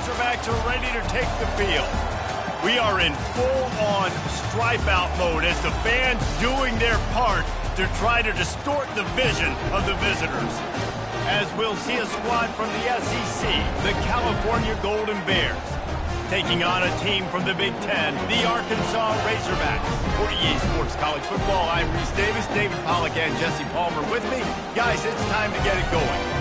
Razorbacks are ready to take the field. We are in full-on stripe-out mode as the fans doing their part to try to distort the vision of the visitors. As we'll see a squad from the SEC, the California Golden Bears, taking on a team from the Big Ten, the Arkansas Razorbacks. For EA Sports College Football, I'm Reese Davis, David Pollack, and Jesse Palmer with me. Guys, it's time to get it going.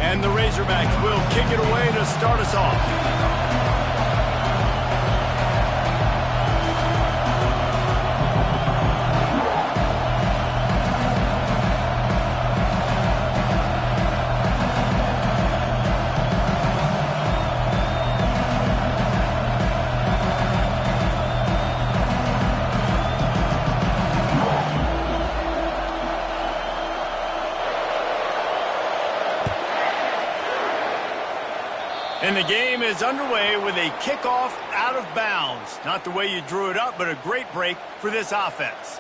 And the Razorbacks will kick it away to start us off. And the game is underway with a kickoff out of bounds. Not the way you drew it up, but a great break for this offense.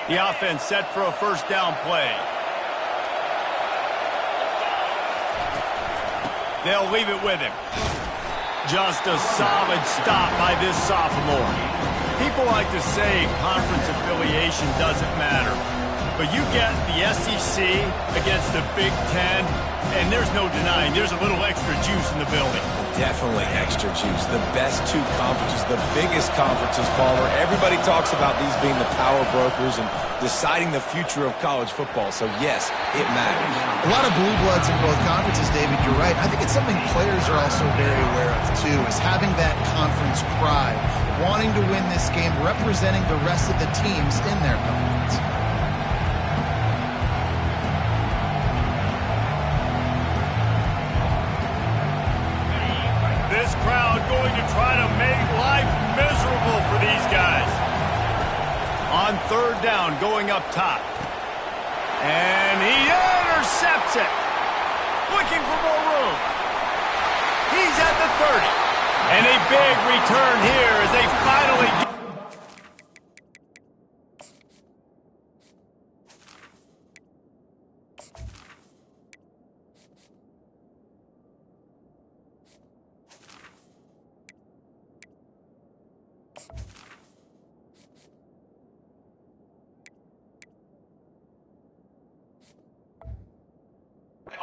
The offense set for a first down play. They'll leave it with him. Just a solid stop by this sophomore. People like to say conference affiliation doesn't matter. But you get the SEC against the Big Ten, and there's no denying there's a little extra juice in the building. Definitely extra juice. The best two conferences, the biggest conferences, Palmer. Everybody talks about these being the power brokers and deciding the future of college football. So, yes, it matters. A lot of blue bloods in both conferences, David. You're right. I think it's something players are also very aware of, too, is having that conference pride, wanting to win this game, representing the rest of the teams in their conference. This crowd going to try to make life miserable for these guys. On third down, going up top. And he intercepts it. Looking for more room. He's at the 30. And a big return here as they finally get...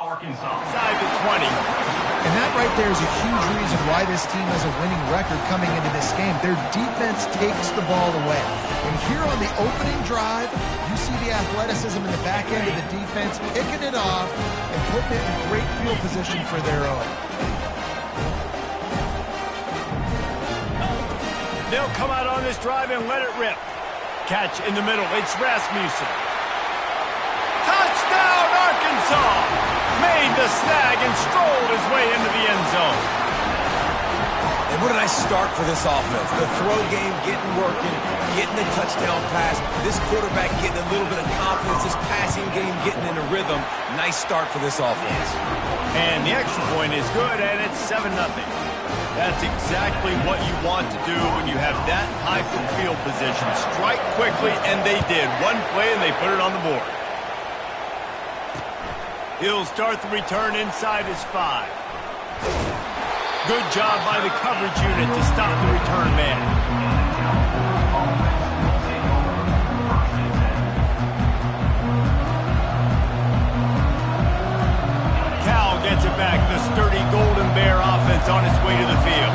Arkansas. Side to 20. And that right there is a huge reason why this team has a winning record coming into this game. Their defense takes the ball away. And here on the opening drive, you see the athleticism in the back end of the defense picking it off and putting it in great field position for their own. They'll come out on this drive and let it rip. Catch in the middle. It's Rasmussen. Touchdown, Arkansas! Made the snag and strolled his way into the end zone. And what a nice start for this offense. The throw game getting working, getting the touchdown pass. This quarterback getting a little bit of confidence. This passing game getting in a rhythm. Nice start for this offense. And the extra point is good, and it's 7-0. That's exactly what you want to do when you have that type of field position. Strike quickly, and they did. One play, and they put it on the board. He'll start the return inside his 5. Good job by the coverage unit to stop the return man. Cal gets it back. The sturdy Golden Bear offense on its way to the field.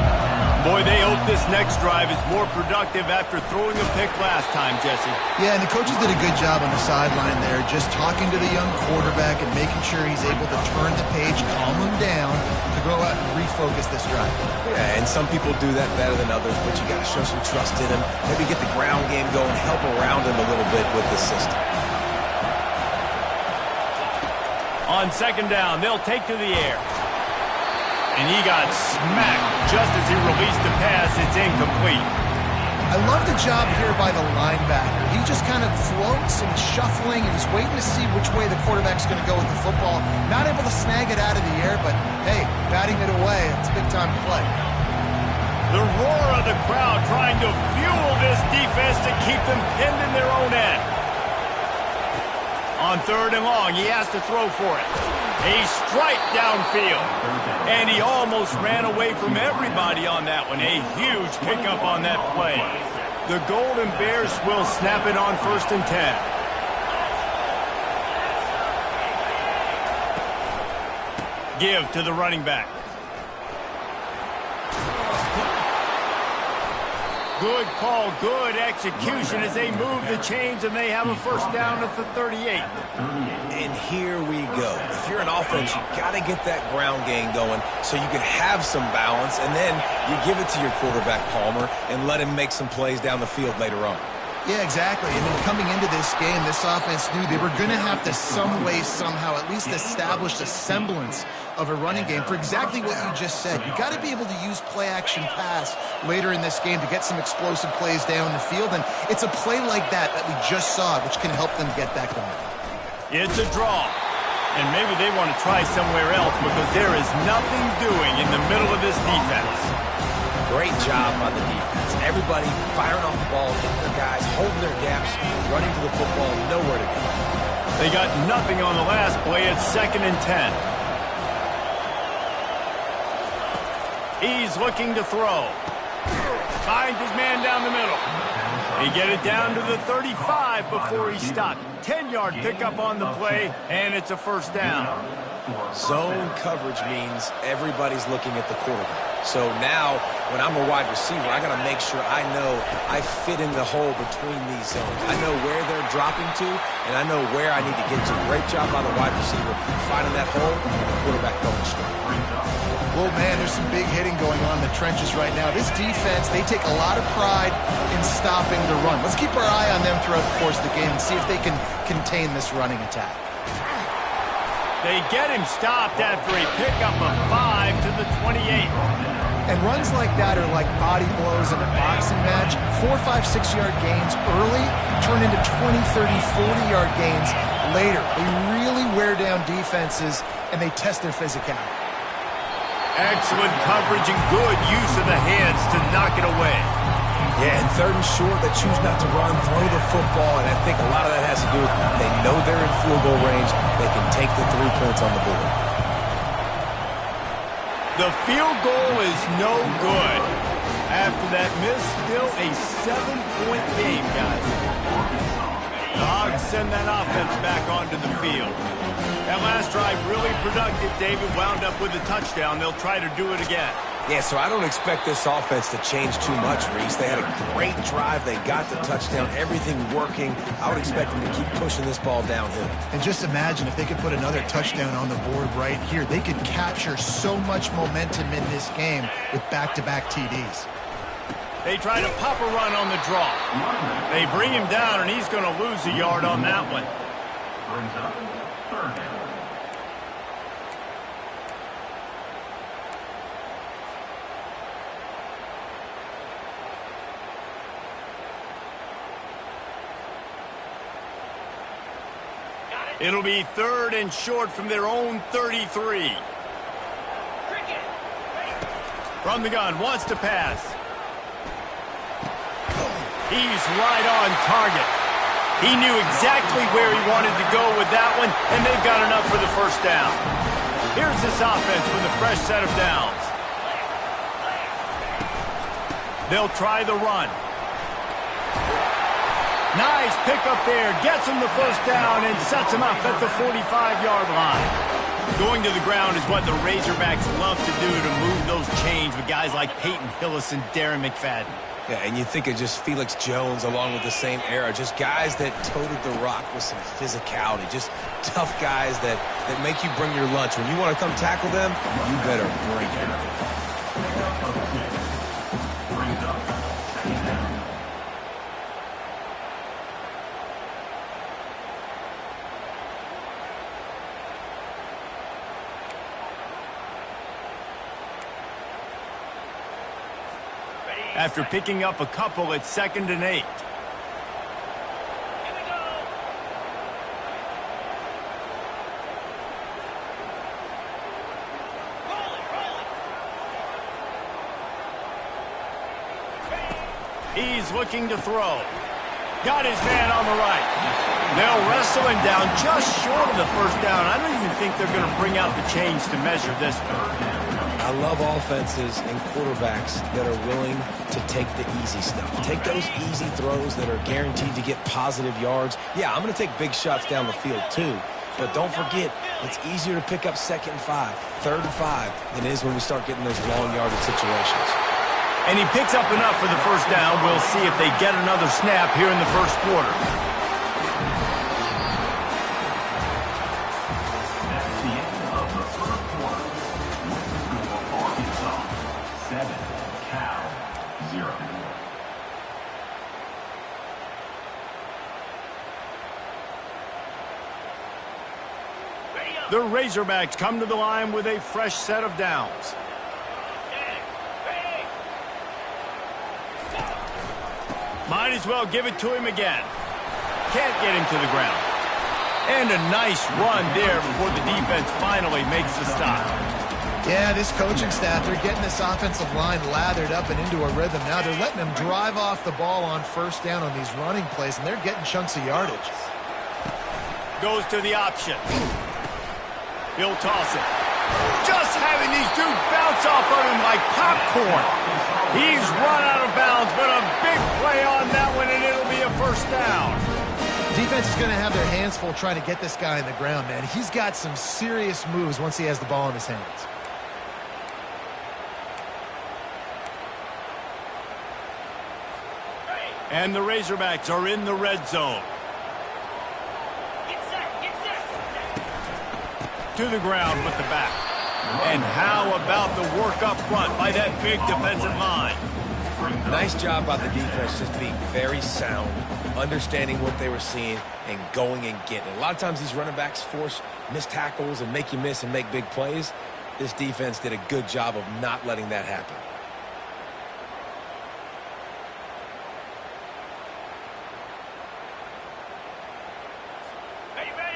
Boy, they hope this next drive is more productive after throwing a pick last time, Jesse. Yeah, and the coaches did a good job on the sideline there, just talking to the young quarterback and making sure he's able to turn the page, calm him down, to go out and refocus this drive. Yeah, and some people do that better than others, but you got to show some trust in him. Maybe get the ground game going, help around him a little bit with the system. On second down, they'll take to the air. And he got smacked just as he released the pass. It's incomplete. I love the job here by the linebacker. He just kind of floats and shuffling, and he's waiting to see which way the quarterback's going to go with the football. Not able to snag it out of the air, but, hey, batting it away, it's a big time to play. The roar of the crowd trying to fuel this defense to keep them pinned in their own end. On third and long, he has to throw for it. A strike downfield. And he almost ran away from everybody on that one. A huge pickup on that play. The Golden Bears will snap it on 1st and 10. Give to the running back. Good call, good execution as they move the chains and they have a first down at the 38. And here we go. If you're an offense, you got to get that ground game going so you can have some balance, and then you give it to your quarterback, Palmer, and let him make some plays down the field later on. Yeah, exactly. And then coming into this game, this offense knew they were going to have to some way, somehow, at least establish a semblance of a running game for exactly what you just said. You got to be able to use play-action pass later in this game to get some explosive plays down the field, and it's a play like that we just saw, which can help them get that going. It's a draw, and maybe they want to try somewhere else because there is nothing doing in the middle of this defense. Great job by the defense. Everybody firing off the ball, hitting their guys, holding their gaps, running to the football, nowhere to go. They got nothing on the last play. It's 2nd and 10. He's looking to throw. Finds his man down the middle. He get it down to the 35 before he stopped. 10-yard pickup on the play, and it's a first down. Zone coverage means everybody's looking at the quarterback. So now, when I'm a wide receiver, I got to make sure I know I fit in the hole between these zones. I know where they're dropping to, and I know where I need to get to. Great job by the wide receiver finding that hole, and the quarterback going straight. Well, man, there's some big hitting going on in the trenches right now. This defense, they take a lot of pride in stopping the run. Let's keep our eye on them throughout the course of the game and see if they can contain this running attack. They get him stopped after a pickup of 5 to the 28. And runs like that are like body blows in a boxing match. 4, 5, 6-yard gains early turn into 20, 30, 40-yard gains later. They really wear down defenses, and they test their physicality. Excellent coverage and good use of the hands to knock it away. Yeah, and 3rd and short, they choose not to run, throw the football, and I think a lot of that has to do with they know they're in field goal range. They can take the 3 points on the board. The field goal is no good. After that miss, still a 7-point game, guys. The Hogs send that offense back onto the field. That last drive really productive. David wound up with a touchdown. They'll try to do it again. Yeah, so I don't expect this offense to change too much, Reese. They had a great drive. They got the touchdown, everything working. I would expect them to keep pushing this ball downhill. And just imagine if they could put another touchdown on the board right here. They could capture so much momentum in this game with back-to-back TDs. They try to pop a run on the draw. They bring him down, and he's going to lose a yard on that one. Brings up 3rd down. It'll be 3rd and short from their own 33. From the gun, wants to pass. He's right on target. He knew exactly where he wanted to go with that one, and they've got enough for the first down. Here's this offense with a fresh set of downs. They'll try the run. Nice pick up there. Gets him the first down and sets him up at the 45-yard line. Going to the ground is what the Razorbacks love to do to move those chains with guys like Peyton Hillis and Darren McFadden. Yeah, and you think of just Felix Jones along with the same era, just guys that toted the rock with some physicality, just tough guys that make you bring your lunch. When you want to come tackle them, you better bring it. Brings up second down. After picking up a couple at 2nd and 8. He's looking to throw. Got his man on the right. They'll wrestle him down just short of the first down. I don't even think they're going to bring out the chains to measure this one. I love offenses and quarterbacks that are willing to take the easy stuff. Take those easy throws that are guaranteed to get positive yards. Yeah, I'm going to take big shots down the field too. But don't forget, it's easier to pick up 2nd and 5, 3rd and 5 than it is when we start getting those long yardage situations. And he picks up enough for the first down. We'll see if they get another snap here in the first quarter. That's the end of the first quarter. Score Arkansas 7, Cal 0. The Razorbacks come to the line with a fresh set of downs. Might as well give it to him again. Can't get him to the ground. And a nice run there before the defense finally makes the stop. Yeah, this coaching staff, they're getting this offensive line lathered up and into a rhythm. Now they're letting them drive off the ball on first down on these running plays, and they're getting chunks of yardage. Goes to the option. He'll toss it. Just having these dudes bounce off of him like popcorn. He's run out of bounds, but a big play on that one, and it'll be a first down. Defense is going to have their hands full trying to get this guy in the ground, man. He's got some serious moves once he has the ball in his hands. And the Razorbacks are in the red zone. To the ground with the back. And how about the work up front by that big defensive line? Nice job by the defense, just being very sound, understanding what they were seeing, and going and getting it. A lot of times these running backs force missed tackles and make you miss and make big plays. This defense did a good job of not letting that happen.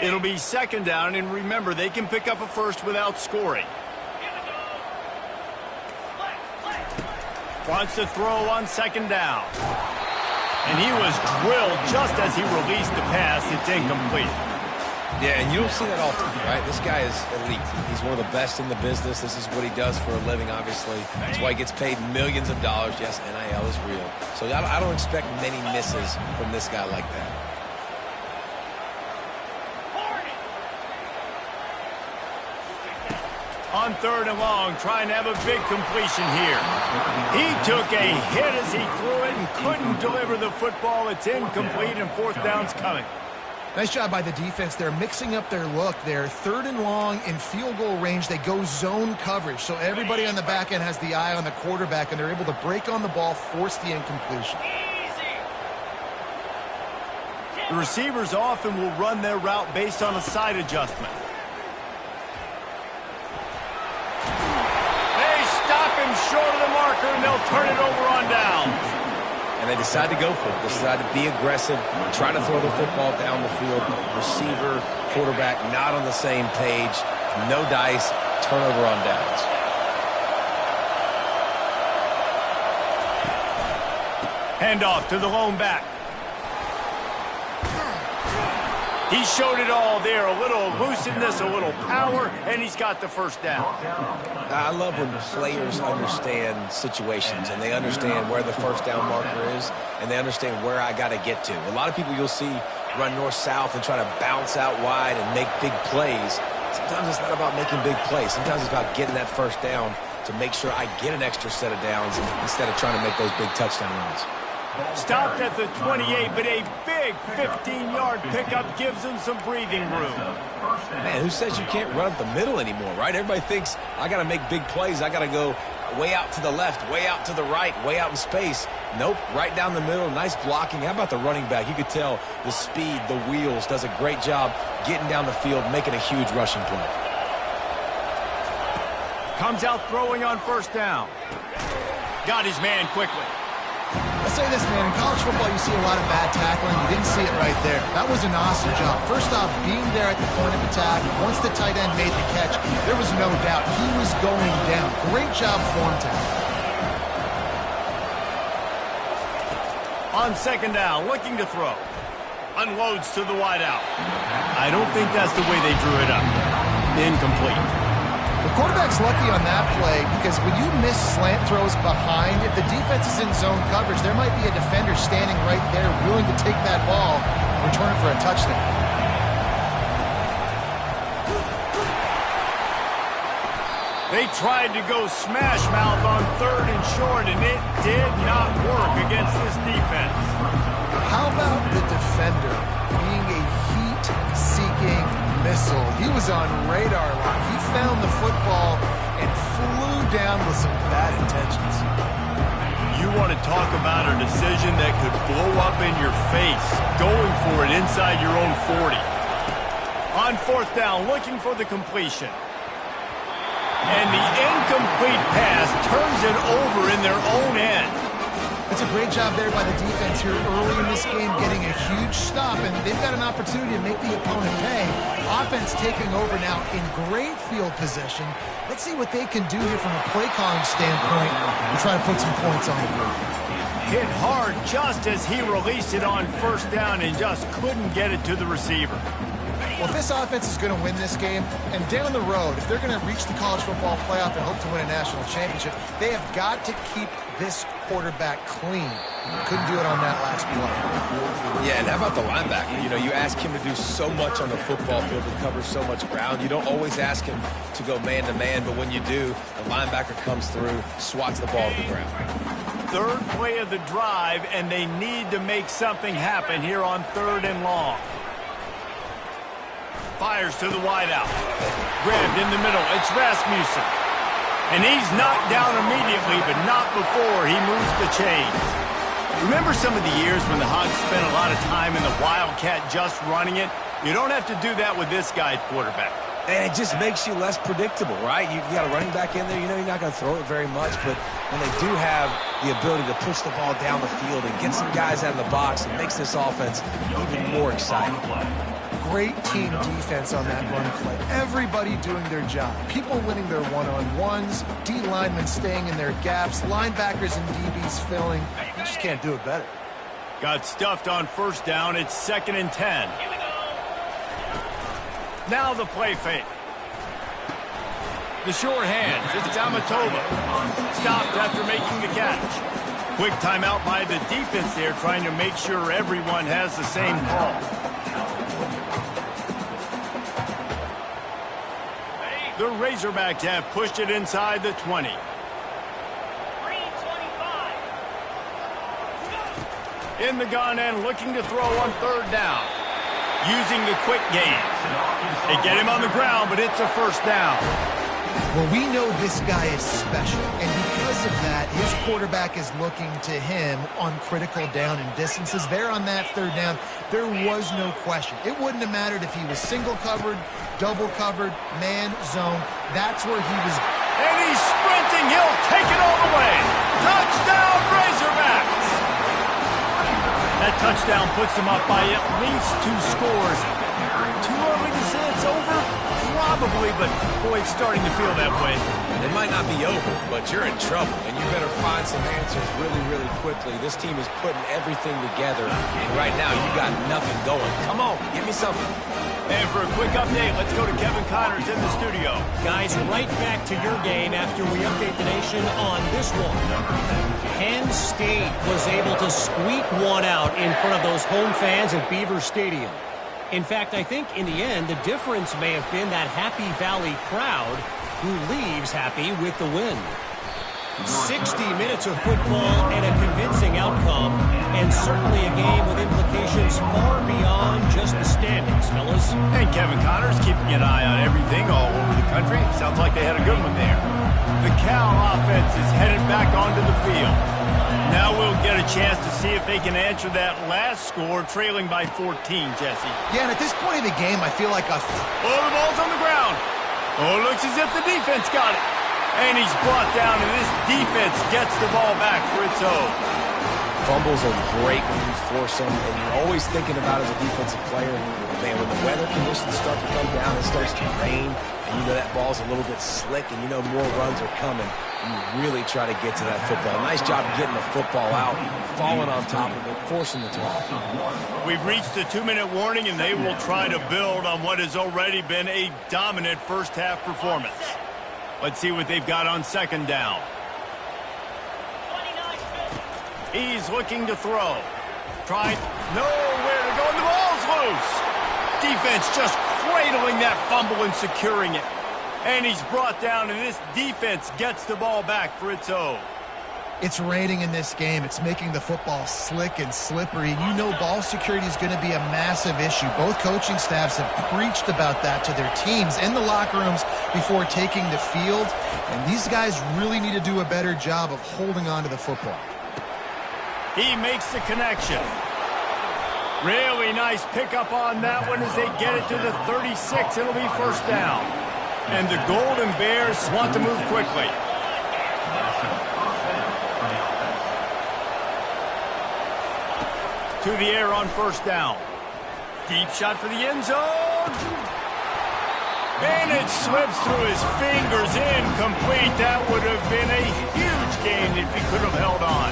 It'll be 2nd down, and remember, they can pick up a first without scoring. Wants to throw on 2nd down. And he was drilled just as he released the pass. It's incomplete. Yeah, and you don't see that often, right? This guy is elite. He's one of the best in the business. This is what he does for a living, obviously. That's why he gets paid millions of dollars. Yes, NIL is real. So I don't expect many misses from this guy like that. On 3rd and long, trying to have a big completion here. He took a hit as he threw it and couldn't deliver the football. It's incomplete, and 4th down's coming. Nice job by the defense. They're mixing up their look. They're 3rd and long in field goal range. They go zone coverage, so everybody on the back end has the eye on the quarterback, and they're able to break on the ball, force the incompletion. The receivers often will run their route based on a side adjustment. Short of the marker, and they'll turn it over on downs. And they decide to go for it. They decide to be aggressive, try to throw the football down the field. Receiver, quarterback, not on the same page. No dice, turnover on downs. Handoff to the lone back. He showed it all there, a little elusiveness, a little power, and he's got the first down. I love when players understand situations and they understand where the first down marker is and they understand where I got to get to. A lot of people you'll see run north-south and try to bounce out wide and make big plays. Sometimes it's not about making big plays. Sometimes it's about getting that first down to make sure I get an extra set of downs instead of trying to make those big touchdown runs. Stopped at the 28, but a big 15-yard pickup gives him some breathing room. Man, who says you can't run up the middle anymore, right? Everybody thinks I got to make big plays. I got to go way out to the left, way out to the right, way out in space. Nope, right down the middle, nice blocking. How about the running back? You could tell the speed, the wheels, does a great job getting down the field, making a huge rushing play. Comes out throwing on first down. Got his man quickly. I say this, man, in college football you see a lot of bad tackling. You didn't see it right there. That was an awesome job. First off, being there at the point of attack, once the tight end made the catch, there was no doubt he was going down. Great job form tackle. On second down, looking to throw. Unloads to the wideout. I don't think that's the way they drew it up. Incomplete. The quarterback's lucky on that play because when you miss slant throws behind, if the defense is in zone coverage, there might be a defender standing right there willing to take that ball and return it for a touchdown. They tried to go smash mouth on third and short, and it did not work against this defense. How about the defender being a heat-seeking missile? He was on radar lock. He found the football and flew down with some bad intentions. You want to talk about a decision that could blow up in your face, going for it inside your own 40. On fourth down, looking for the completion. And the incomplete pass turns it over in their own end. It's a great job there by the defense here early in this game, getting a huge stop, and they've got an opportunity to make the opponent pay. Offense taking over now in great field position. Let's see what they can do here from a play calling standpoint and try to put some points on the board. Hit hard just as he released it on first down and just couldn't get it to the receiver. Well, if this offense is going to win this game, and down the road, if they're going to reach the college football playoff and hope to win a national championship, they have got to keep this quarterback clean. Couldn't do it on that last play. Yeah, and how about the linebacker? You know, you ask him to do so much on the football field and cover so much ground. You don't always ask him to go man-to-man, but when you do, the linebacker comes through, swats the ball to the ground. Third play of the drive, and they need to make something happen here on third and long. Fires to the wideout. Grabbed in the middle. It's Rasmussen. And he's knocked down immediately, but not before he moves the chains. Remember some of the years when the Hogs spent a lot of time in the Wildcat just running it? You don't have to do that with this guy at quarterback. And it just makes you less predictable, right? You've got a running back in there. You know you're not going to throw it very much, but when they do have the ability to push the ball down the field and get some guys out of the box, it makes this offense even more exciting. Great team defense on that run play. Everybody doing their job. People winning their one-on-ones, D linemen staying in their gaps, linebackers and DBs filling. You just can't do it better. Got stuffed on first down. It's 2nd and 10. Now the play fake. The short hands. It's Amatova. Stopped after making the catch. Quick timeout by the defense there, trying to make sure everyone has the same call. The Razorbacks have pushed it inside the 20. In the gun and looking to throw on third down. Using the quick game. They get him on the ground, but it's a first down. Well, we know this guy is special, and because of that, his quarterback is looking to him on critical down and distances. There on that third down, there was no question. It wouldn't have mattered if he was single covered, double covered, man, zone. That's where he was. And he's sprinting. He'll take it all the way. Touchdown, Razorbacks! That touchdown puts them up by at least 2 scores. Too early to say it's over? Probably, but boy, it's starting to feel that way. It might not be over, but you're in trouble, and you better find some answers really, really quickly. This team is putting everything together, and right now you got nothing going. Come on, give me something. And for a quick update, let's go to Kevin Connors in the studio. Guys, right back to your game after we update the nation on this one. Penn State was able to squeak one out in front of those home fans at Beaver Stadium. In fact, I think in the end, the difference may have been that Happy Valley crowd who leaves happy with the win. 60 minutes of football and a convincing outcome, and certainly a game with implications far beyond just the standings, fellas. And Kevin Connors keeping an eye on everything all over the country. Sounds like they had a good one there. The Cal offense is headed back onto the field. Now we'll get a chance to see if they can answer that last score, trailing by 14, Jesse. Yeah, and at this point in the game, I feel like Oh, the ball's on the ground. Oh, it looks as if the defense got it. And he's brought down, and this defense gets the ball back for its own. Fumbles are great when you force them, and you're always thinking about as a defensive player, man, when the weather conditions start to come down, it starts to rain, and you know that ball's a little bit slick, and you know more runs are coming, you really try to get to that football. Nice job getting the football out, falling on top of it, forcing the turnover. We've reached the 2-minute warning, and they will try to build on what has already been a dominant first-half performance. Let's see what they've got on second down. He's looking to throw. Trying nowhere to go, and the ball's loose. Defense just cradling that fumble and securing it. And he's brought down, and this defense gets the ball back for its own. it's raining in this game. It's making the football slick and slippery. And you know ball security is going to be a massive issue. Both coaching staffs have preached about that to their teams in the locker rooms before taking the field. And these guys really need to do a better job of holding on to the football. He makes the connection. Really nice pickup on that one as they get it to the 36. It'll be first down. And the Golden Bears want to move quickly. To the air on first down. Deep shot for the end zone. And it slips through his fingers, incomplete. That would have been a huge gain if he could have held on.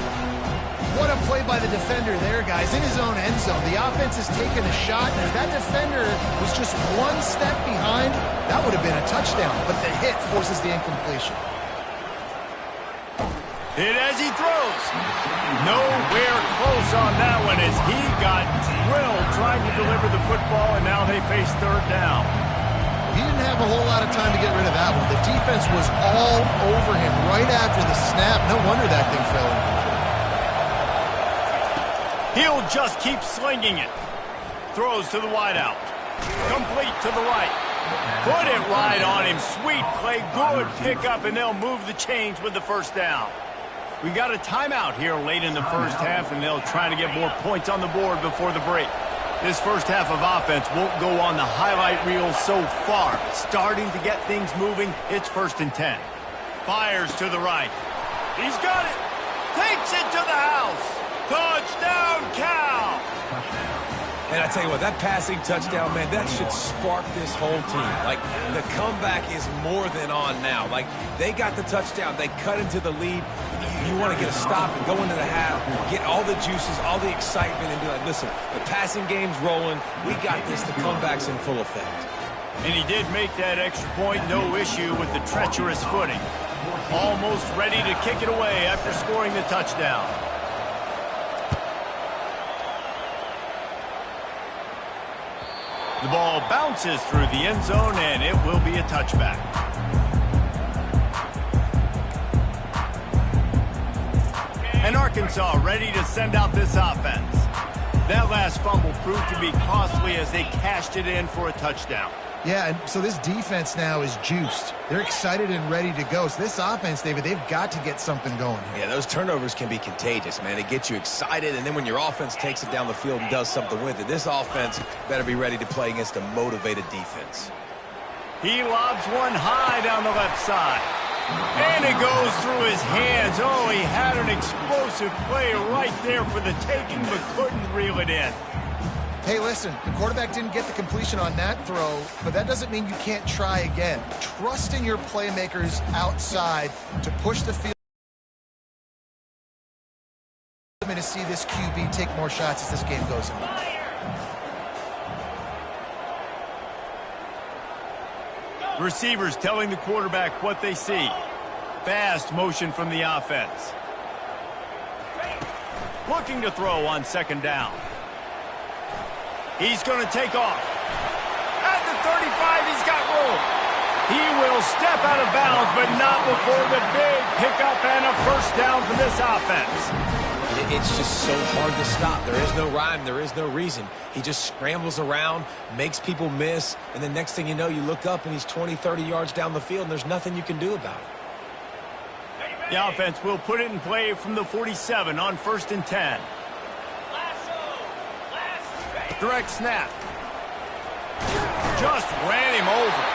What a play by the defender there, guys. In his own end zone, the offense has taken a shot, and if that defender was just one step behind, that would have been a touchdown. But the hit forces the incompletion. Hit as he throws. Nowhere close on that one as he got drilled trying to deliver the football, and now they face third down. He didn't have a whole lot of time to get rid of that one. The defense was all over him right after the snap. No wonder that thing fell in. He'll just keep slinging it. Throws to the wideout. Complete to the right. Put it right on him. Sweet play. Good pickup, and they'll move the chains with the first down. We got a timeout here late in the first half, and they'll try to get more points on the board before the break. This first half of offense won't go on the highlight reel so far. Starting to get things moving. It's 1st and 10. Fires to the right. He's got it. Takes it to the house. Touchdown, Cal! And I tell you what, that passing touchdown, man, that should spark this whole team. Like, the comeback is more than on now. Like, they got the touchdown. They cut into the lead. You want to get a stop and go into the half, get all the juices, all the excitement, and be like, listen, the passing game's rolling. We got this. The comeback's in full effect. And he did make that extra point. No issue with the treacherous footing. Almost ready to kick it away after scoring the touchdown. The ball bounces through the end zone, and it will be a touchback. And Arkansas ready to send out this offense. That last fumble proved to be costly as they cashed it in for a touchdown. Yeah, and so this defense now is juiced. They're excited and ready to go. So this offense, David, they've got to get something going here. Yeah, those turnovers can be contagious, man. It gets you excited, and then when your offense takes it down the field and does something with it, this offense better be ready to play against a motivated defense. He lobs one high down the left side. And it goes through his hands. Oh, he had an explosive play right there for the taking, but couldn't reel it in. Hey, listen, the quarterback didn't get the completion on that throw, but that doesn't mean you can't try again. Trust in your playmakers outside to push the field. I'm going to see this QB take more shots as this game goes on. Receivers telling the quarterback what they see. Fast motion from the offense. Looking to throw on second down. He's going to take off. 35, he's got room. He will step out of bounds, but not before the big pickup and a first down for this offense. It's just so hard to stop. There is no rhyme. There is no reason. He just scrambles around, makes people miss, and the next thing you know, you look up and he's 20, 30 yards down the field, and there's nothing you can do about it. The offense will put it in play from the 47 on 1st and 10. Direct snap. Just ran him over.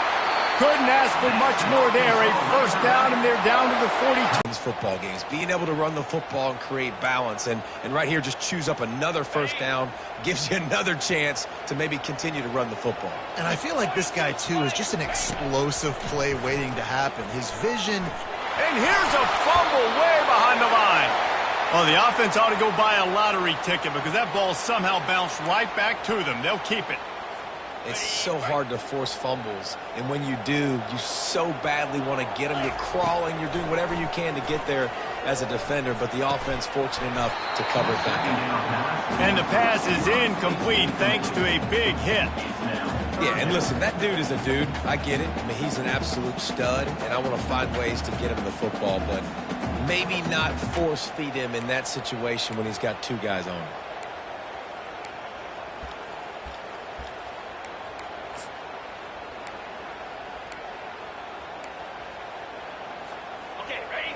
Couldn't ask for much more there. A first down, and they're down to the 42. These football games, being able to run the football and create balance, and right here just choose up another first down, gives you another chance to maybe continue to run the football. And I feel like this guy, too, is just an explosive play waiting to happen. His vision. And here's a fumble way behind the line. Oh, the offense ought to go buy a lottery ticket because that ball somehow bounced right back to them. They'll keep it. It's so hard to force fumbles, and when you do, you so badly want to get them. You're crawling, you're doing whatever you can to get there as a defender, but the offense fortunate enough to cover it back up. And the pass is incomplete thanks to a big hit. Yeah, and listen, that dude is a dude. I get it. I mean, he's an absolute stud, and I want to find ways to get him the football, but maybe not force feed him in that situation when he's got two guys on him.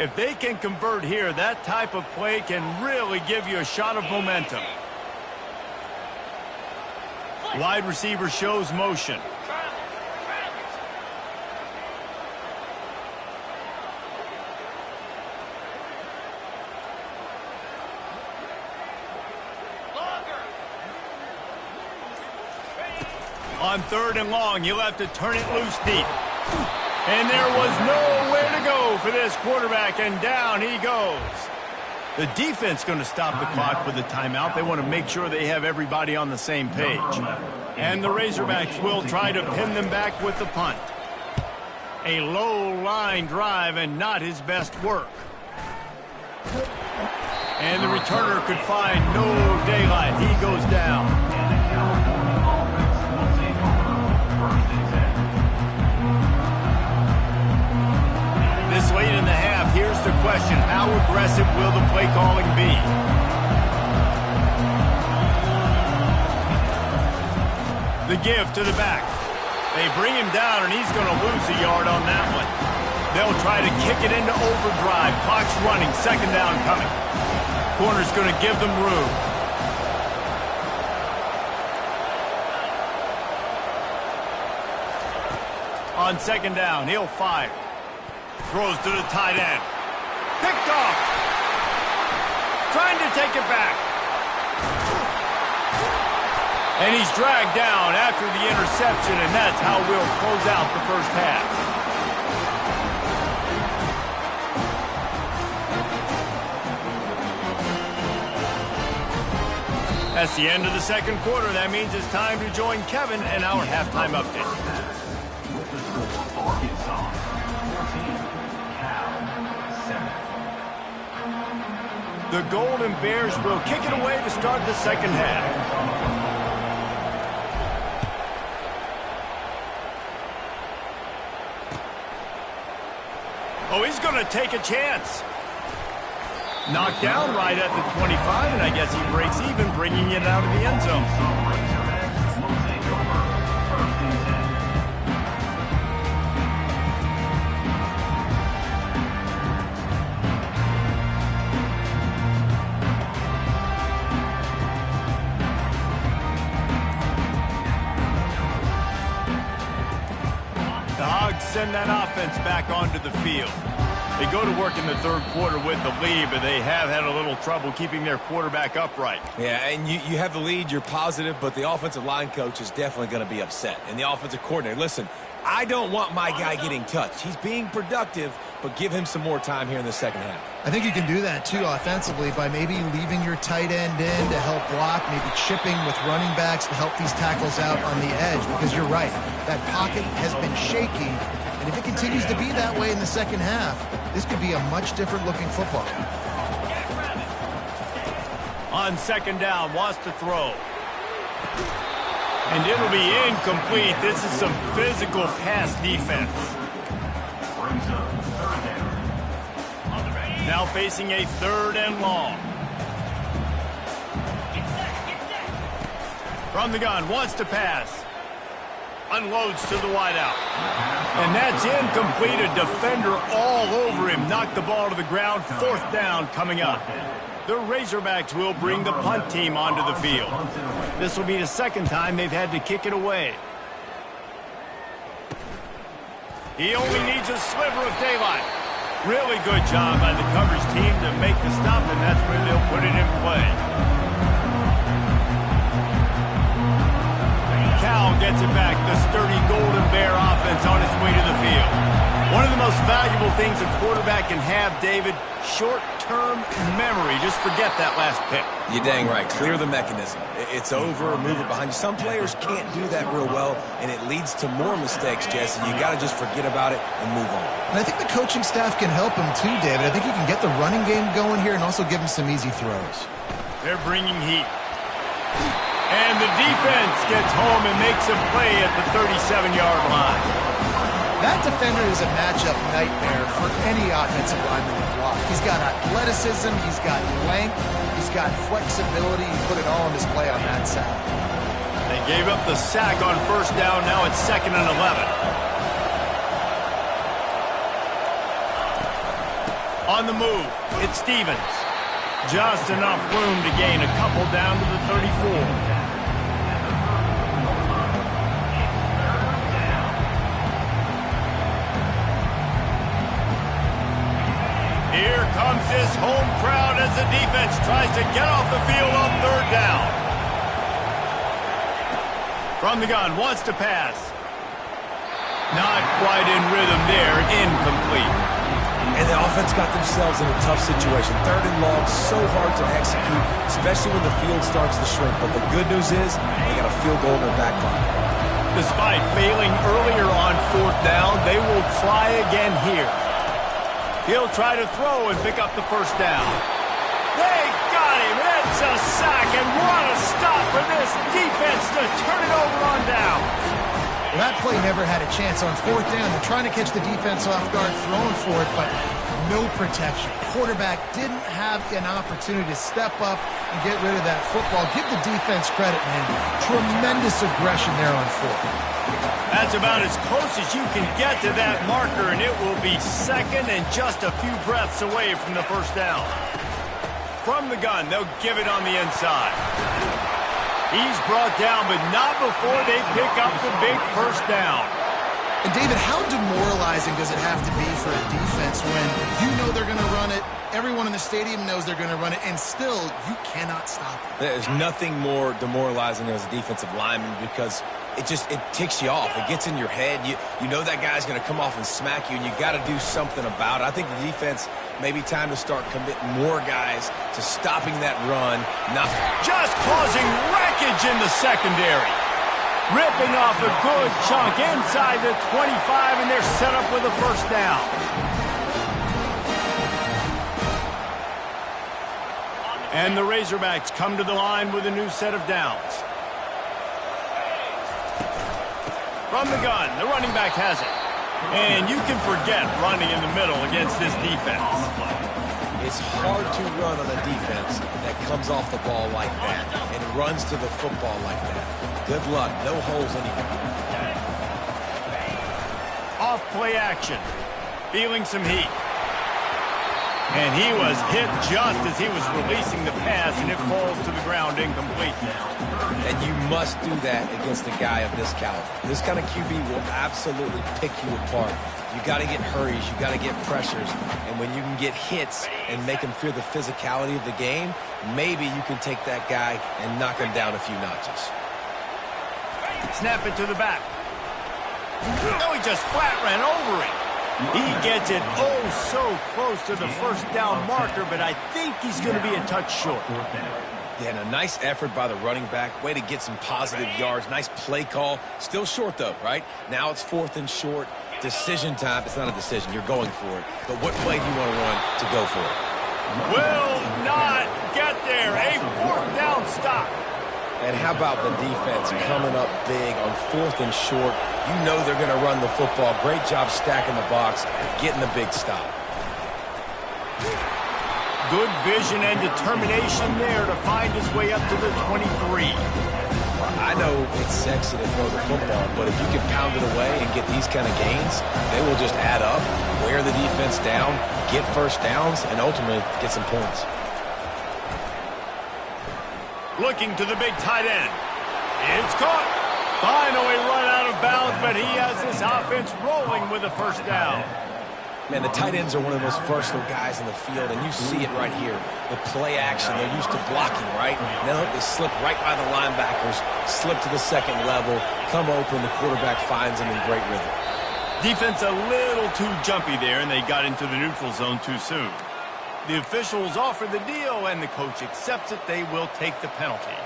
If they can convert here, that type of play can really give you a shot of momentum. Wide receiver shows motion. On 3rd and long, you'll have to turn it loose deep. And there was nowhere to go for this quarterback, and down he goes. The defense going to stop the clock with a timeout. They want to make sure they have everybody on the same page. And the Razorbacks will try to pin them back with the punt. A low line drive and not his best work. And the returner could find no daylight. He goes down. This late in the half, here's the question. How aggressive will the play calling be? The give to the back. They bring him down, and he's going to lose a yard on that one. They'll try to kick it into overdrive. Clock's running. 2nd down coming. Corner's going to give them room. On 2nd down, he'll fire. Throws to the tight end. Picked off. Trying to take it back. And he's dragged down after the interception, and that's how we'll close out the first half. That's the end of the 2nd quarter. That means it's time to join Kevin in our halftime update. With the score for Arkansas, 14, Cal 7. The Golden Bears will kick it away to start the 2nd half. Oh, he's going to take a chance. Knocked down right at the 25, and I guess he breaks even, bringing it out of the end zone. The Hogs send that offense back onto the field. They go to work in the 3rd quarter with the lead, but they have had a little trouble keeping their quarterback upright. Yeah, and you have the lead, you're positive, but the offensive line coach is definitely going to be upset. And the offensive coordinator, listen, I don't want my guy getting touched. He's being productive, but give him some more time here in the 2nd half. I think you can do that, too, offensively, by maybe leaving your tight end in to help block, maybe chipping with running backs to help these tackles out on the edge, because you're right. That pocket has been shaky, and if it continues to be that way in the 2nd half, this could be a much different-looking football. On 2nd down, wants to throw. And it'll be incomplete. This is some physical pass defense. Now facing a 3rd and long. From the gun, wants to pass. Unloads to the wideout. And that's incomplete. A defender all over him. Knocked the ball to the ground. 4th down coming up. The Razorbacks will bring the punt team onto the field. This will be the 2nd time they've had to kick it away. He only needs a sliver of daylight. Really good job by the coverage team to make the stop, and that's where they'll put it in play. Cal gets it back. The sturdy Golden Bear offense on its way to the field. One of the most valuable things a quarterback can have, David, short-term memory. Just forget that last pick. You're dang right. Clear the mechanism. It's over, move it behind you. Some players can't do that real well, and it leads to more mistakes, Jesse. You got to just forget about it and move on. And I think the coaching staff can help him too, David. I think he can get the running game going here and also give him some easy throws. They're bringing heat. And the defense gets home and makes a play at the 37-yard line. That defender is a matchup nightmare for any offensive lineman to block. He's got athleticism, he's got length, he's got flexibility. You put it all on display on that side. They gave up the sack on 1st down. Now it's 2nd and 11. On the move, it's Stevens. Just enough room to gain a couple down to the 34. Here comes his home crowd as the defense tries to get off the field on 3rd down. From the gun, wants to pass. Not quite in rhythm there, incomplete. And the offense got themselves in a tough situation. 3rd and long, so hard to execute, especially when the field starts to shrink. But the good news is they got a field goal in their back pocket. Despite failing earlier on 4th down, they will try again here. He'll try to throw and pick up the 1st down. They got him. It's a sack, and what a stop for this defense to turn it over on down. Well, that play never had a chance on 4th down. They're trying to catch the defense off guard, throwing for it, but no protection. Quarterback didn't have an opportunity to step up and get rid of that football. Give the defense credit, man. Tremendous aggression there on 4th. That's about as close as you can get to that marker, and it will be 2nd and just a few breaths away from the 1st down. From the gun, they'll give it on the inside. He's brought down, but not before they pick up the big 1st down. And, David, how demoralizing does it have to be for a defense when you know they're going to run it, everyone in the stadium knows they're going to run it, and still you cannot stop it? There's nothing more demoralizing as a defensive lineman because it ticks you off. It gets in your head. You know that guy's going to come off and smack you, and you got to do something about it. I think the defense maybe time to start committing more guys to stopping that run. Not just causing wreckage in the secondary. Ripping off a good chunk inside the 25, and they're set up with a 1st down. And the Razorbacks come to the line with a new set of downs. From the gun, the running back has it. And you can forget running in the middle against this defense. It's hard to run on a defense that comes off the ball like that and runs to the football like that. Good luck. No holes anywhere. Off play action. Feeling some heat. And he was hit just as he was releasing the pass, and it falls to the ground incomplete. And you must do that against a guy of this caliber. This kind of QB will absolutely pick you apart. You got to get hurries, you got to get pressures, and when you can get hits and make him feel the physicality of the game, maybe you can take that guy and knock him down a few notches. Snap it to the back. No, he just flat ran over it. He gets it so close to the 1st down marker, but I think he's going to be a touch short. Yeah, and a nice effort by the running back. Way to get some positive yards. Nice play call. Still short, though, right? Now it's 4th and short. Decision time. It's not a decision. You're going for it. But what play do you want to run to go for it? Will not get there. A 4th down stop. And how about the defense coming up big on 4th and short? You know they're going to run the football. Great job stacking the box, getting the big stop. Good vision and determination there to find his way up to the 23. I know it's sexy to throw the football, but if you can pound it away and get these kind of gains, they will just add up, wear the defense down, get first downs, and ultimately get some points. Looking to the big tight end. It's caught. Finally run out of bounds, but he has this offense rolling with a first down. Man, the tight ends are one of the most versatile guys in the field, and you see it right here. The play action, they're used to blocking, right? Now they slip right by the linebackers, slip to the second level, come open, the quarterback finds them in great rhythm. Defense a little too jumpy there, and they got into the neutral zone too soon. The officials offer the deal, and the coach accepts it. They will take the penalty.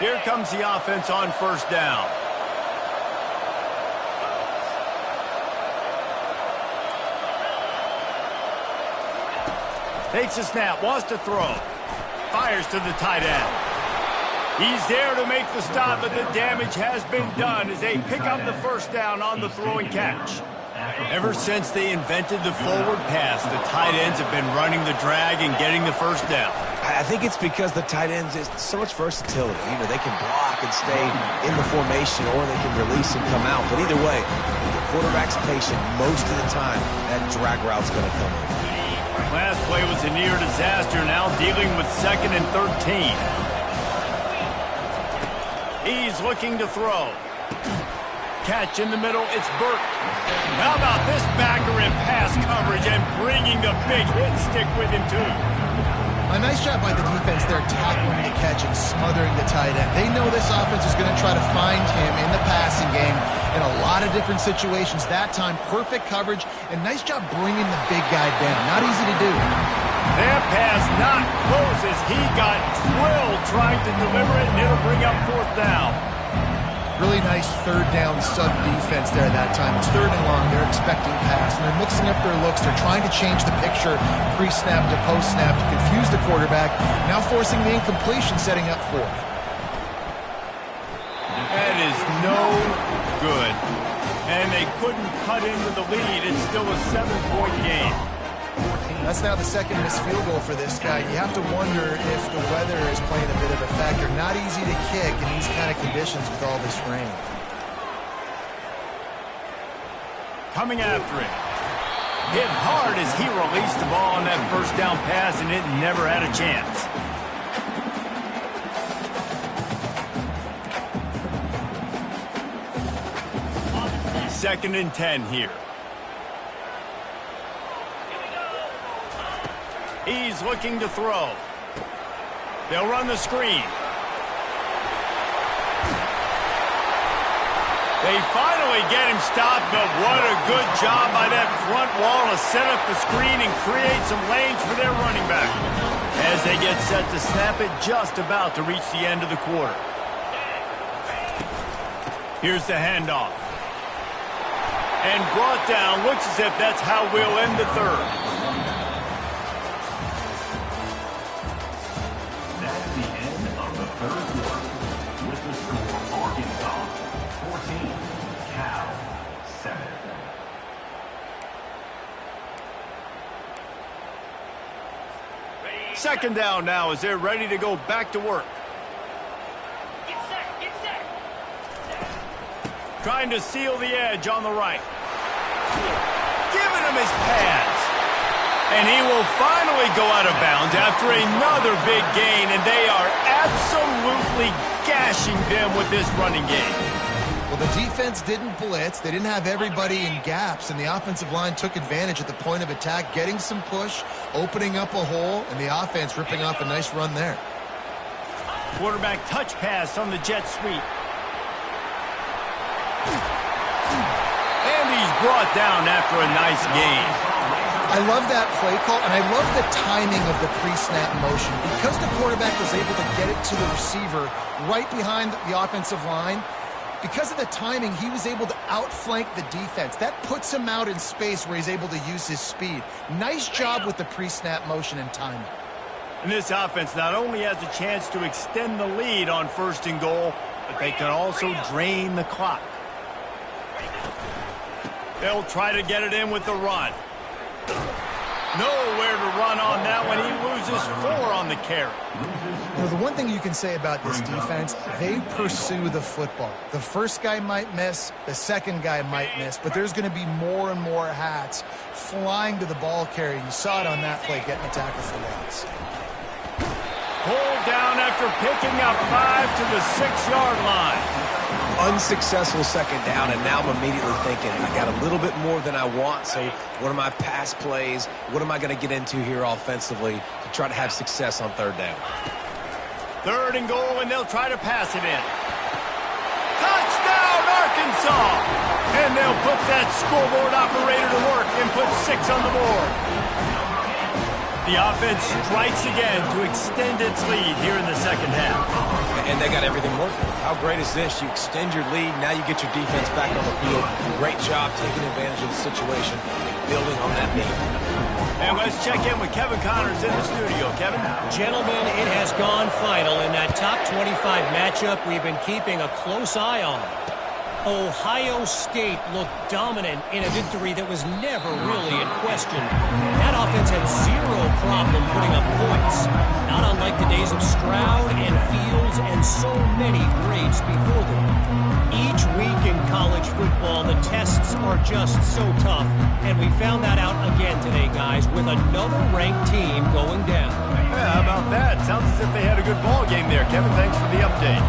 Here comes the offense on first down. Takes a snap, wants to throw. Fires to the tight end. He's there to make the stop, but the damage has been done as they pick up the first down on the throw and catch. Ever since they invented the forward pass, the tight ends have been running the drag and getting the first down. I think it's because the tight ends is so much versatility. You know, they can block and stay in the formation, or they can release and come out. But either way, if the quarterback's patient most of the time, that drag route's going to come in. Last play was a near disaster, now dealing with 2nd and 13. He's looking to throw. Catch in the middle, it's Burke. How about this backer in pass coverage and bringing the big hit stick with him too? A nice job by the defense there, tackling the catch and smothering the tight end. They know this offense is going to try to find him in the passing game in a lot of different situations. That time, perfect coverage, and nice job bringing the big guy down. Not easy to do. That pass not close as he got drilled trying to deliver it, and it'll bring up 4th down. Really nice third down sub defense there that time. It's 3rd and long. They're expecting pass, and they're mixing up their looks. They're trying to change the picture pre-snap to post-snap to confuse the quarterback, now forcing the incompletion, setting up 4th. That is no good. And they couldn't cut into the lead. It's still a 7-point game. That's now the 2nd missed field goal for this guy. You have to wonder if the weather is playing a bit of a factor. Not easy to kick in these kind of conditions with all this rain. Coming after it. Hit hard as he released the ball on that first down pass, and it never had a chance. Second and 10 here. He's looking to throw. They'll run the screen. They finally get him stopped, but what a good job by that front wall to set up the screen and create some lanes for their running back. As they get set to snap it, just about to reach the end of the quarter. Here's the handoff. And brought down, looks as if that's how we'll end the 3rd. Second down now as they're ready to go back to work. Get set. Trying to seal the edge on the right. Giving him his pads. And he will finally go out of bounds after another big gain, and they are absolutely gashing them with this running game. Well, the defense didn't blitz. They didn't have everybody in gaps, and the offensive line took advantage at the point of attack, getting some push, opening up a hole, and the offense ripping off a nice run there. Quarterback touch pass on the jet sweep. And he's brought down after a nice gain. I love that play call, and I love the timing of the pre-snap motion. Because the quarterback was able to get it to the receiver right behind the offensive line, because of the timing, he was able to outflank the defense. That puts him out in space where he's able to use his speed. Nice job with the pre-snap motion and timing. And this offense not only has a chance to extend the lead on 1st and goal, but they can also drain the clock. They'll try to get it in with the run. Nowhere to run on that one. He loses 4 on the carry. You know, the one thing you can say about this defense, they pursue the football. The first guy might miss, the second guy might miss, but there's going to be more and more hats flying to the ball carrier. You saw it on that play, getting a tackle for loss. Pulled down after picking up 5 to the 6-yard line. Unsuccessful second down, and now I'm immediately thinking, I got a little bit more than I want, so what are my pass plays? What am I going to get into here offensively to try to have success on 3rd down? 3rd and goal, and they'll try to pass it in. Touchdown, Arkansas! And they'll put that scoreboard operator to work and put 6 on the board. The offense strikes again to extend its lead here in the second half. And they got everything working. How great is this? You extend your lead, now you get your defense back on the field. Great job taking advantage of the situation and building on that lead. And let's check in with Kevin Connors in the studio. Kevin? Gentlemen, it has gone final in that top 25 matchup we've been keeping a close eye on. Ohio State looked dominant in a victory that was never really in question. That offense had zero problem putting up points, not unlike the days of Stroud and Fields and so many greats before them. Each week in college football, the tests are just so tough, and we found that out again today, guys, with another ranked team going down. Yeah, how about that? Sounds as if they had a good ball game there. Kevin, thanks for the update.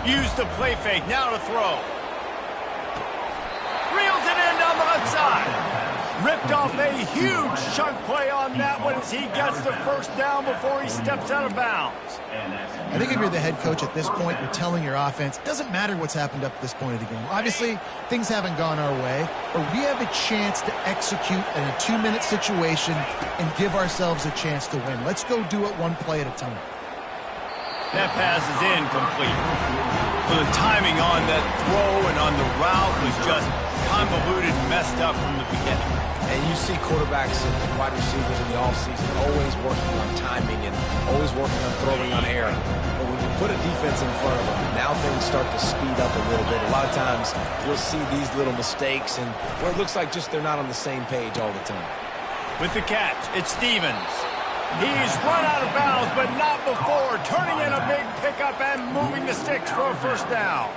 Use the play fake, now to throw. Reels it in down the left side. Ripped off a huge chunk play on that one as he gets the 1st down before he steps out of bounds. I think if you're the head coach at this point, you're telling your offense, it doesn't matter what's happened up to this point of the game. Obviously, things haven't gone our way, but we have a chance to execute in a 2-minute situation and give ourselves a chance to win. Let's go do it one play at a time. That pass is incomplete. Well, the timing on that throw and on the route was just convoluted and messed up from the beginning. And you see quarterbacks and wide receivers in the offseason always working on timing and always working on throwing on air. But when you put a defense in front of them, now things start to speed up a little bit. A lot of times you'll see these little mistakes and where it looks like just they're not on the same page all the time. With the catch, it's Stevens. He's run out of bounds, but not before turning in a big pickup and moving the sticks for a 1st down.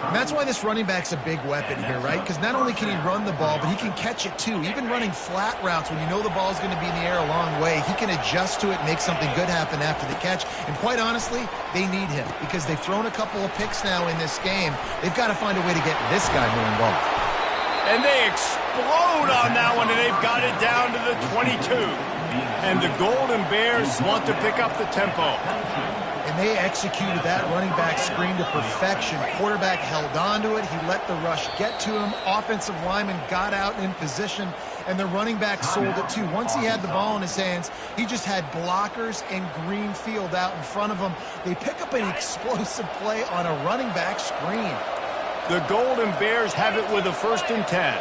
And that's why this running back's a big weapon here, right? Because not only can he run the ball, but he can catch it too. Even running flat routes when you know the ball's going to be in the air a long way, he can adjust to it and make something good happen after the catch. And quite honestly, they need him because they've thrown a couple of picks now in this game. They've got to find a way to get this guy more involved. And they explode on that one, and they've got it down to the 22. And the Golden Bears want to pick up the tempo. And they executed that running back screen to perfection. Quarterback held on to it. He let the rush get to him. Offensive lineman got out in position, and the running back sold it too. Once he had the ball in his hands, he just had blockers and green field out in front of him. They pick up an explosive play on a running back screen. The Golden Bears have it with a 1st and 10.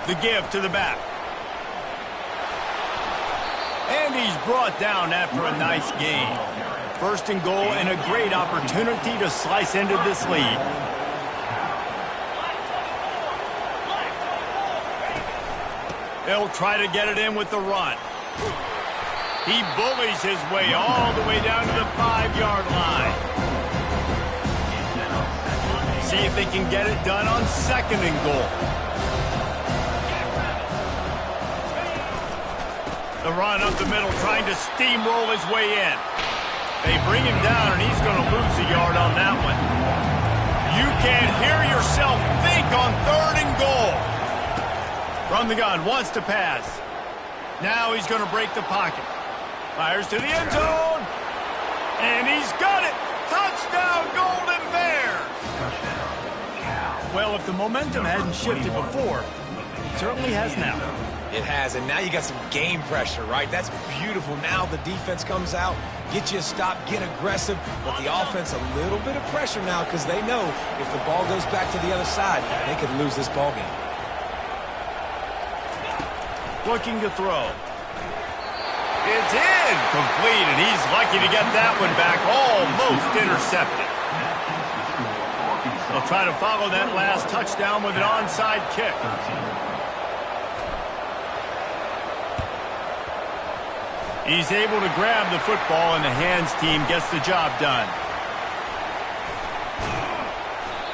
The give to the back. And he's brought down after a nice gain. 1st and goal and a great opportunity to slice into this lead. They'll try to get it in with the run. He bullies his way all the way down to the 5-yard line. See if they can get it done on 2nd and goal. The run up the middle, trying to steamroll his way in. They bring him down, and he's going to lose a yard on that one. You can hear yourself think on 3rd and goal. From the gun, wants to pass. Now he's going to break the pocket. Fires to the end zone. And he's got it. Touchdown, Golden Bears. Well, if the momentum hadn't shifted before, it certainly has now. It has, and now you got some game pressure, right? That's beautiful. Now the defense comes out, get you a stop, get aggressive, but the offense a little bit of pressure now because they know if the ball goes back to the other side, they could lose this ball game. Looking to throw. It's incomplete, and he's lucky to get that one back. Almost intercepted. They'll try to follow that last touchdown with an onside kick. He's able to grab the football, and the hands team gets the job done.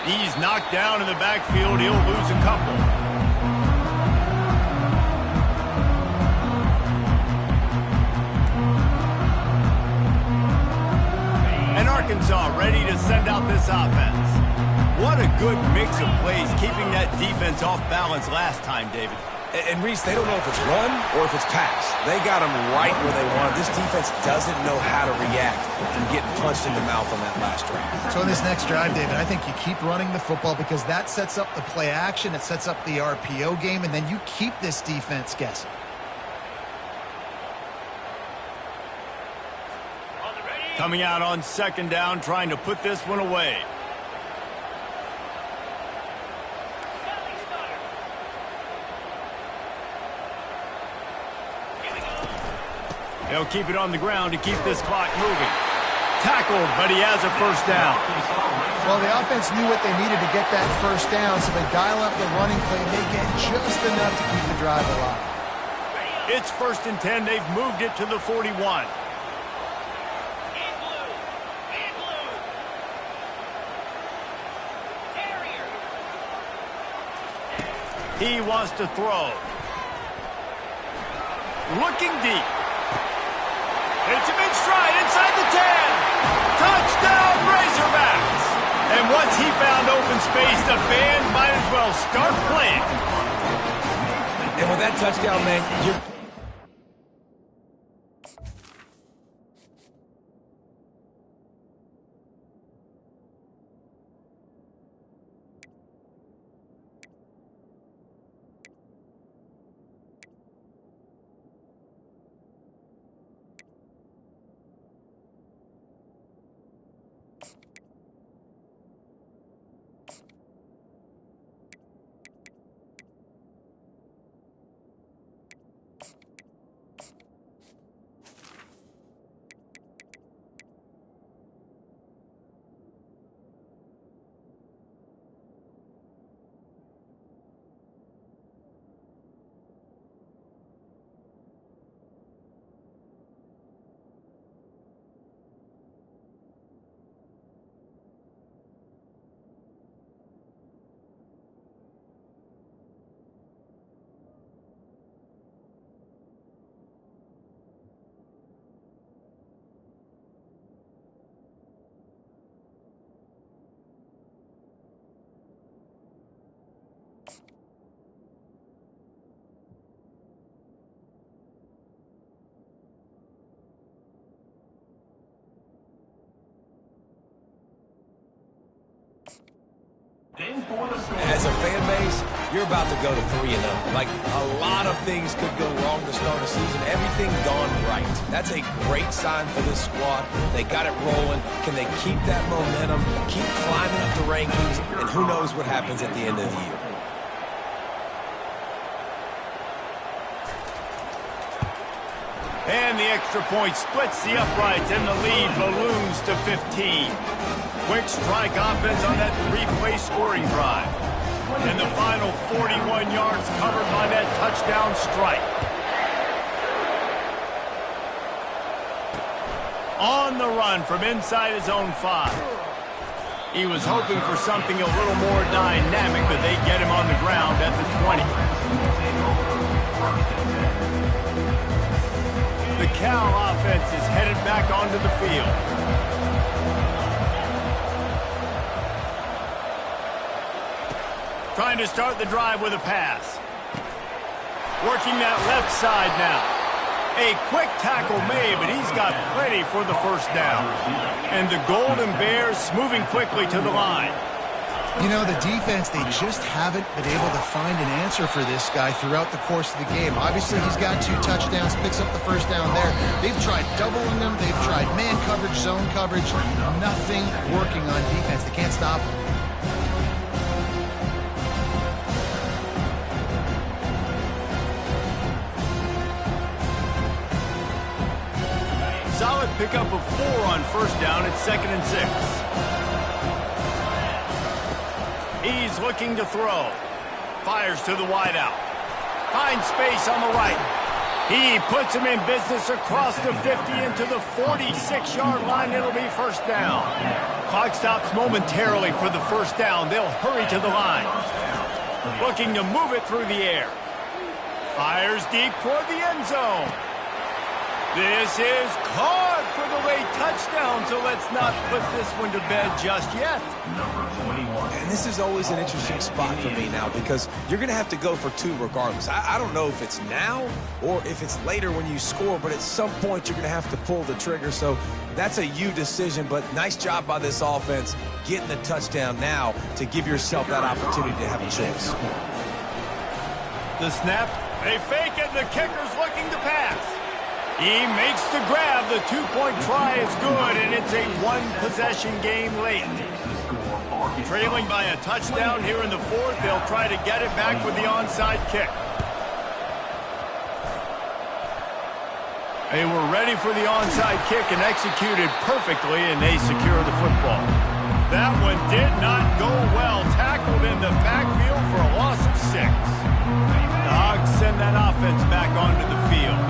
He's knocked down in the backfield. He'll lose a couple. And Arkansas ready to send out this offense. What a good mix of plays, keeping that defense off balance last time, David. And Reese, they don't know if it's run or if it's pass. They got them right where they want. This defense doesn't know how to react from getting punched in the mouth on that last drive. So in this next drive, David, I think you keep running the football because that sets up the play action, it sets up the RPO game, and then you keep this defense guessing. Coming out on second down, trying to put this one away. They'll keep it on the ground to keep this clock moving. Tackled, but he has a first down. Well, the offense knew what they needed to get that first down, so they dial up the running play, and they get just enough to keep the drive alive. It's 1st and 10. They've moved it to the 41. He wants to throw. Looking deep. It's a big stride inside the 10. Touchdown, Razorbacks. And once he found open space, the band might as well start playing. And with that touchdown, man, you're... As a fan base, you're about to go to 3-0. Like, a lot of things could go wrong to start a season. Everything gone right. That's a great sign for this squad. They got it rolling. Can they keep that momentum, keep climbing up the rankings, and who knows what happens at the end of the year. And the extra point splits the uprights, and the lead balloons to 15. Quick strike offense on that three-play scoring drive. And the final 41 yards covered by that touchdown strike. On the run from inside his own 5. He was hoping for something a little more dynamic, but they get him on the ground at the 20. The Cal offense is headed back onto the field. Trying to start the drive with a pass. Working that left side now. A quick tackle made, but he's got plenty for the first down. And the Golden Bears moving quickly to the line. You know, the defense, they just haven't been able to find an answer for this guy throughout the course of the game. Obviously, he's got 2 touchdowns, picks up the first down there. They've tried doubling him. They've tried man coverage, zone coverage. Nothing working on defense. They can't stop him. solid pickup of 4 on first down. It's 2nd and 6. He's looking to throw. Fires to the wideout. Finds space on the right. He puts him in business across the 50 into the 46-yard line. It'll be first down. Clock stops momentarily for the first down. They'll hurry to the line. Looking to move it through the air. Fires deep toward the end zone. This is caught for the late touchdown, so let's not put this one to bed just yet. Number 21. And this is always an interesting spot for me now because you're going to have to go for 2 regardless. I don't know if it's now or if it's later when you score, but at some point you're going to have to pull the trigger. So that's a you decision, but nice job by this offense getting the touchdown now to give yourself that opportunity to have a choice. The snap, they fake it, and the kicker's looking to pass. He makes the grab. The 2-point try is good, and it's a 1-possession game late. Trailing by a touchdown here in the 4th. They'll try to get it back with the onside kick. They were ready for the onside kick and executed perfectly, and they secure the football. That one did not go well. Tackled in the backfield for a loss of 6. The Hogs send that offense back onto the field.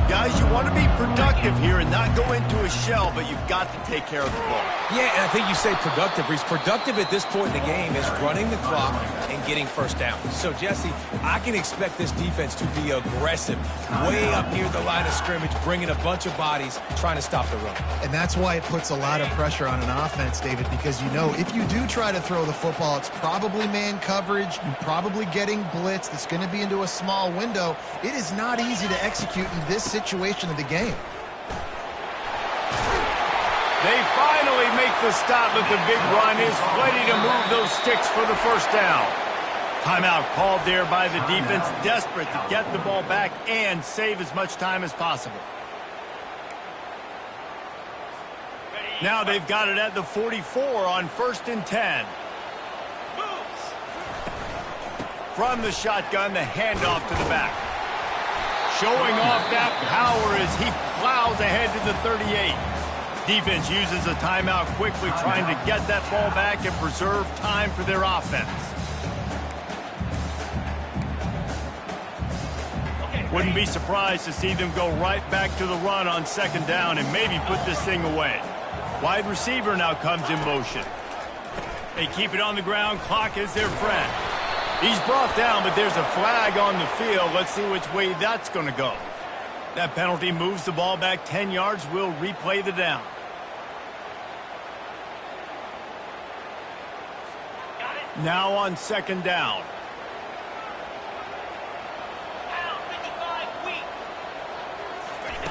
Guys, you want to be productive here and not go into a shell, but you've got to take care of the ball. Yeah, and I think you say productive, Reese. Productive at this point in the game is running the clock and getting first down. So, Jesse, I can expect this defense to be aggressive, way up near the line of scrimmage, bringing a bunch of bodies, trying to stop the run. And that's why it puts a lot of pressure on an offense, David, because you know if you do try to throw the football, it's probably man coverage. You're probably getting blitz. That's going to be into a small window. It is not easy to execute in this situation of the game. They finally make the stop, but the big run is ready to move those sticks for the first down. Timeout called there by the defense, desperate to get the ball back and save as much time as possible. Now they've got it at the 44 on 1st and 10. From the shotgun, the handoff to the back. Showing off that power as he plows ahead to the 38. Defense uses a timeout quickly, trying to get that ball back and preserve time for their offense. Wouldn't be surprised to see them go right back to the run on 2nd down and maybe put this thing away. Wide receiver now comes in motion. They keep it on the ground. Clock is their friend. He's brought down, but there's a flag on the field. Let's see which way that's going to go. That penalty moves the ball back 10 yards. We'll replay the down. Now on 2nd down.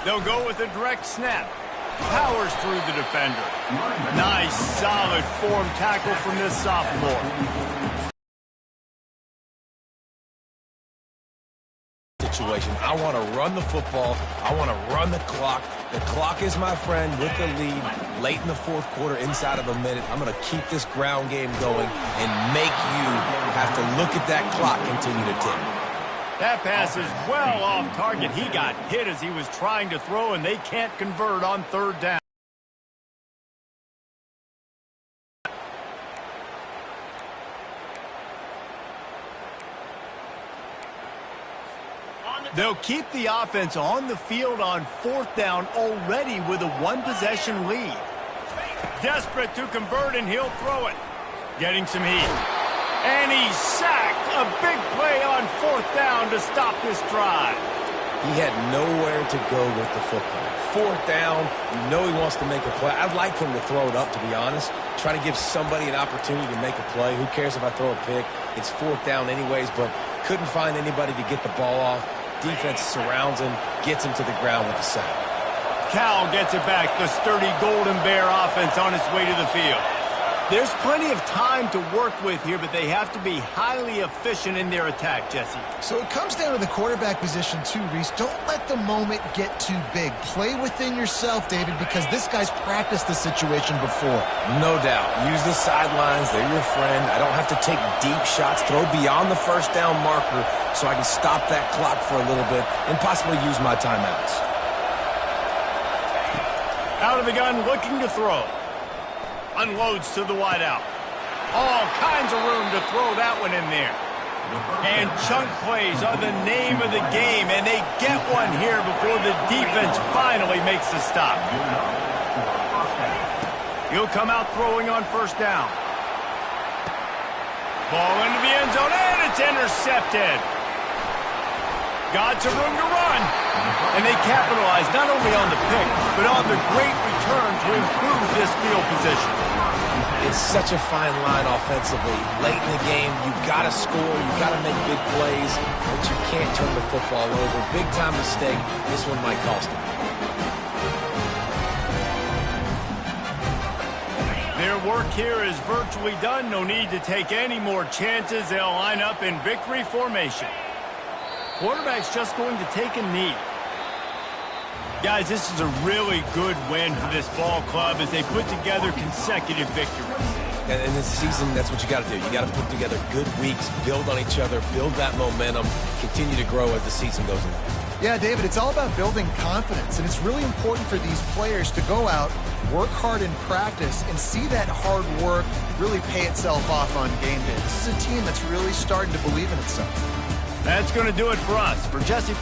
They'll go with a direct snap. Powers through the defender. Nice, solid form tackle from this sophomore. Situation. I want to run the football. I want to run the clock. The clock is my friend with the lead late in the 4th quarter, inside of a minute. I'm going to keep this ground game going and make you have to look at that clock continue to tick. That pass is well off target. He got hit as he was trying to throw, and they can't convert on 3rd down. They'll keep the offense on the field on 4th down already with a 1-possession lead. Desperate to convert, and he'll throw it. Getting some heat. And he's sacked. A big play on 4th down to stop this drive. He had nowhere to go with the football. 4th down, you know he wants to make a play. I'd like him to throw it up, to be honest. Try to give somebody an opportunity to make a play. Who cares if I throw a pick? It's 4th down anyways, but couldn't find anybody to get the ball off. Defense surrounds him, gets him to the ground with the sack. Cal gets it back. The sturdy Golden Bear offense on its way to the field. There's plenty of time to work with here, but they have to be highly efficient in their attack, Jesse. So it comes down to the quarterback position too, Reese. Don't let the moment get too big. Play within yourself, David, because this guy's practiced this situation before. No doubt. Use the sidelines. They're your friend. I don't have to take deep shots. Throw beyond the 1st down marker so I can stop that clock for a little bit and possibly use my timeouts. Out of the gun, looking to throw. Unloads to the wideout. All kinds of room to throw that one in there. And chunk plays are the name of the game, and they get one here before the defense finally makes the stop. He'll come out throwing on first down. Ball into the end zone, and it's intercepted. Got some room to run. And they capitalize not only on the pick, but on the great return to improve this field position. It's such a fine line offensively. Late in the game, you got to score, you got to make big plays, but you can't turn the football over. Big time mistake. This one might cost them. Their work here is virtually done. No need to take any more chances. They'll line up in victory formation. Quarterback's just going to take a knee. Guys, this is a really good win for this ball club as they put together consecutive victories. And in this season, that's what you got to do. You got to put together good weeks, build on each other, build that momentum, continue to grow as the season goes on. Yeah, David, it's all about building confidence, and it's really important for these players to go out, work hard in practice, and see that hard work really pay itself off on game day. This is a team that's really starting to believe in itself. That's going to do it for us. For Jesse Paul.